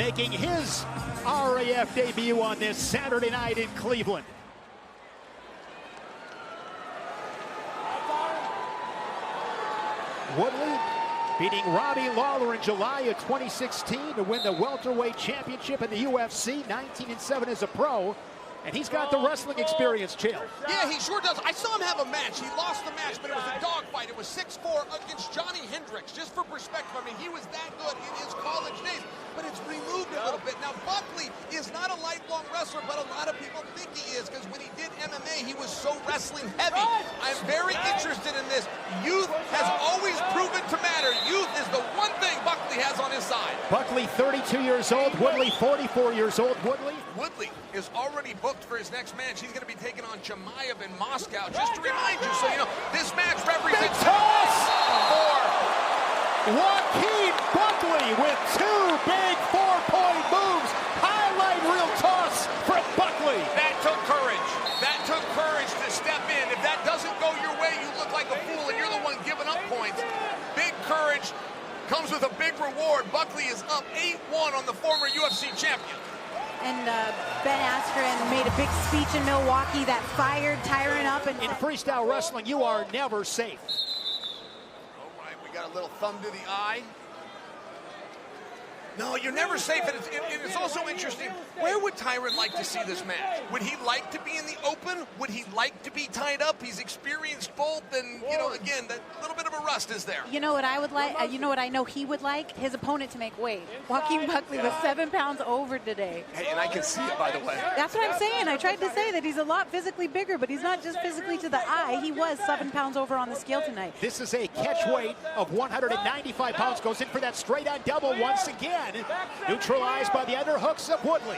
making his RAF debut on this Saturday night in Cleveland. Woodley beating Robbie Lawler in July of 2016 to win the welterweight championship in the UFC, 19-7 as a pro. And he's got the wrestling experience, Chael. Yeah, he sure does. I saw him have a match. He lost the match, but it was a dogfight. It was 6-4 against Johnny Hendricks. Just for perspective, I mean, he was that good in his college days, but it's removed a little bit. Now, Buckley is not a lifelong wrestler, but a lot of people think he is, because when he did MMA, he was so wrestling heavy. I'm very interested in this. Youth has always proven to matter. Youth is the one thing Buckley has on his side. Buckley, 32 years old. Woodley, 44 years old. Woodley is already booked for his next match. He's going to be taking on Chimaev in Moscow. Just to remind you, so you know, this match represents toss for Joaquin Buckley with two big four-point moves. Highlight reel toss from Buckley. That took courage. That took courage to step in. If that doesn't go your way, you look like a fool, and you're the one giving up points. Big courage comes with a big reward. Buckley is up 8-1 on the former UFC champion. And Ben Askren made a big speech in Milwaukee that fired Tyron up. And in freestyle wrestling, you are never safe. All right, we got a little thumb to the eye. No, you're never safe, and it's also interesting. Where would Tyron like to see this match? Would he like to be in the open? Would he like to be tied up? He's experienced both, and, you know, again, that little bit of a rust is there. You know what I would like? You know what I know he would like? His opponent to make weight. Joaquin Buckley was 7 pounds over today. Hey, and I can see it, by the way. That's what I'm saying. I tried to say that he's a lot physically bigger, but he's not just physically to the eye. He was 7 pounds over on the scale tonight. This is a catch weight of 195 pounds. Goes in for that straight-on double once again. Neutralized by the underhooks of Woodley.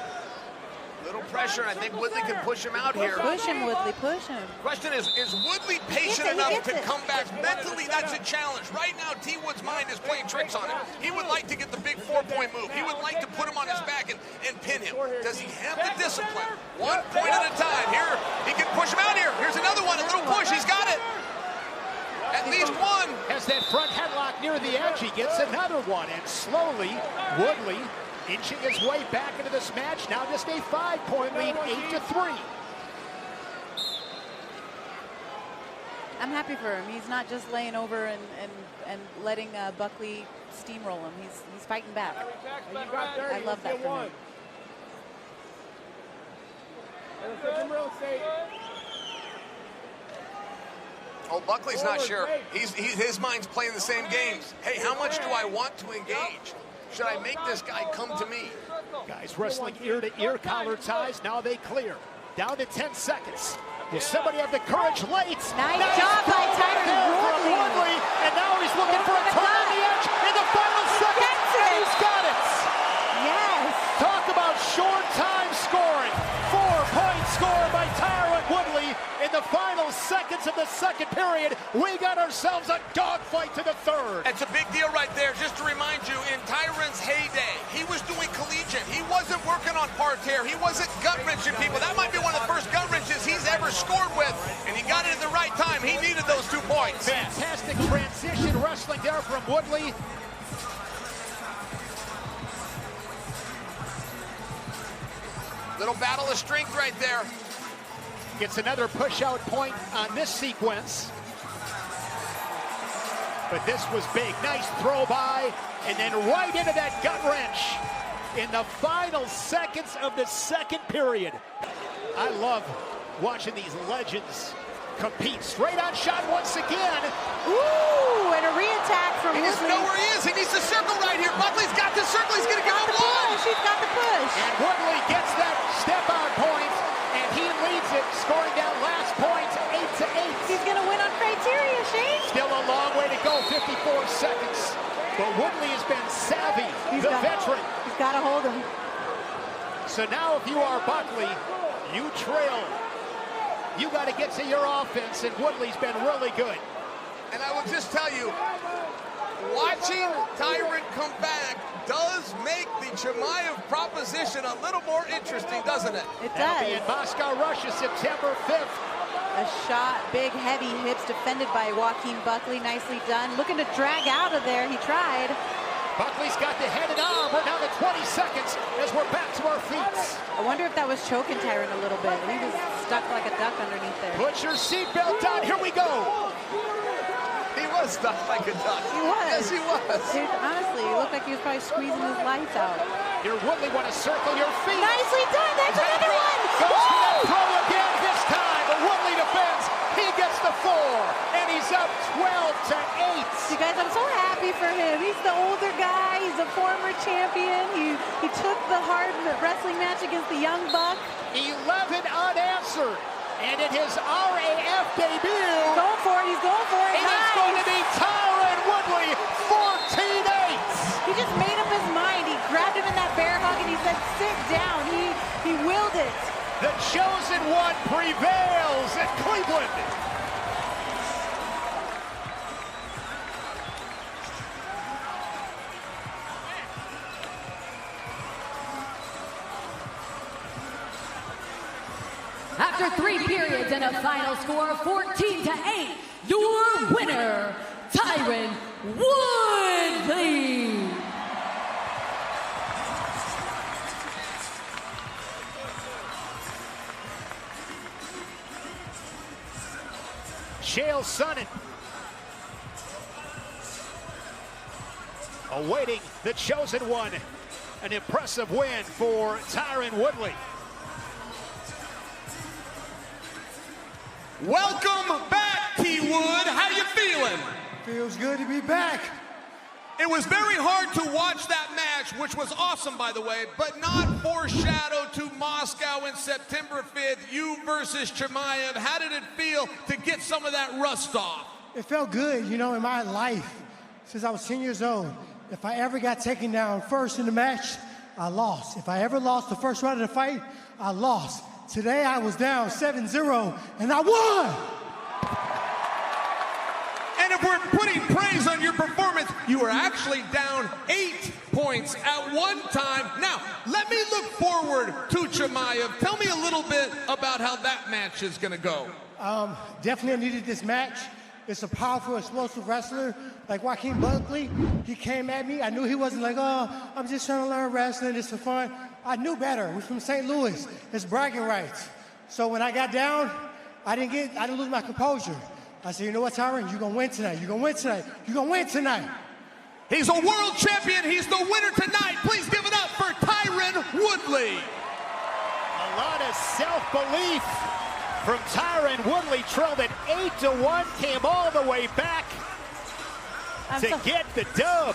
Little pressure, and I think Woodley can push him out here. Push him, Woodley, push him. Question is Woodley patient enough to come back? Mentally, that's a challenge. Right now, T. Wood's mind is playing tricks on him. He would like to get the big four-point move. He would like to put him on his back and pin him. Does he have the discipline? 1 point at a time. Here, he can push him out here. Here's another one, a little push. He's got it. At least one. Has that front headlock near the edge. He gets another one, and slowly, Woodley inching his way back into this match. Now just a 5-point lead, 8-3. I'm happy for him. He's not just laying over and letting Buckley steamroll him. He's fighting back. I love that for him. Oh, Buckley's not sure. His mind's playing the same games. Hey, how much do I want to engage? Should I make this guy come to me? Guys wrestling ear to ear, collar ties. Now they clear. Down to 10 seconds. Will somebody have the courage late? Nice job by Tyron Woodley. And now he's looking for a turn on the edge in the final seconds. And he's got it. Yes. Talk about short time scoring. 4-point score by Tyron Woodley in the final seconds of the second period. We got ourselves a dogfight to the third. That's a big deal right there. Just to remind you, in Tyron's heyday, he was doing collegiate. He wasn't working on parterre. He wasn't gut-wrenching people. That might be one of the first gut wrenches he's ever scored with, and he got it at the right time. He needed those 2 points. Fantastic transition wrestling there from Woodley. Little battle of strength right there. Gets another push-out point on this sequence. But this was big. Nice throw by, and then right into that gut wrench in the final seconds of the second period. I love watching these legends compete. Straight on shot once again. Ooh, and a re-attack from Woodley. He doesn't know where he is. He needs to circle right here. Buckley's got the circle. He's going to give him one. He's got the push. And Woodley gets that step-out point, and he leads it, scoring that last point, 8-8. He's going to win on criteria, Shane. Still a long way to go, 54 seconds. But Woodley has been savvy, the veteran. He's got to hold him. So now if you are Buckley, you trail. You got to get to your offense, and Woodley's been really good. And I will just tell you, watching Tyron come back does make the Chimaev proposition a little more interesting, doesn't it? It does. That'll be in Moscow, Russia, September 5th. A shot, big, heavy hips defended by Joaquin Buckley. Nicely done. Looking to drag out of there. He tried. Buckley's got the head and arm. We're down to 20 seconds. we're back to our feet. I wonder if that was choking Tyron a little bit. He was stuck like a duck underneath there. Put your seatbelt on. Here we go. He was stuck like a duck. He was. Yes, he was. Dude, honestly, he looked like he was probably squeezing his life out. Here, Woodley want to circle your feet. Nicely done. That's another one. Goes for that throw again this time, but Woodley defends. He gets the 4, and he's up 12-8. You guys, I'm so happy for him. He's the older guy. He's a former champion. He took the hard wrestling match against the young buck. 11 unanswered, and in his RAF debut, Going for it. He's going for it. it is going to be Tyron Woodley, 14-8. He just made up his mind. He grabbed him in that bear hug and he said, sit down. He willed it. The chosen one prevails in Cleveland. After 3 periods and a final score of 14-8, your winner, Tyron Woodley. Chael Sonnen awaiting the chosen one. An impressive win for Tyron Woodley. Welcome back, T-Wood. How you feeling? Feels good to be back. It was very hard to watch that match, which was awesome, by the way, but not foreshadowed to Moscow in September 5th. You versus Chimaev. How did it feel to get some of that rust off? It felt good, you know, in my life, since I was 10 years old. If I ever got taken down first in the match, I lost. If I ever lost the first round of the fight, I lost. Today I was down 7-0, and I won! And if we're putting praise on your performance, you were actually down 8 points at one time. Now, let me look forward to Chimaev. Tell me a little bit about how that match is going to go. Definitely needed this match. It's a powerful, explosive wrestler like Joaquin Buckley. He came at me. I knew he wasn't like, oh, I'm just trying to learn wrestling. It's for fun. I knew better. We're from St. Louis. It's bragging rights. So when I got down, I didn't lose my composure. I said, you know what, Tyron? You're going to win tonight. You're going to win tonight. You're going to win tonight. He's a world champion. He's the winner tonight. Please give it up for Tyron Woodley. A lot of self-belief from Tyron Woodley. Trailed at 8-1, came all the way back to get the dub.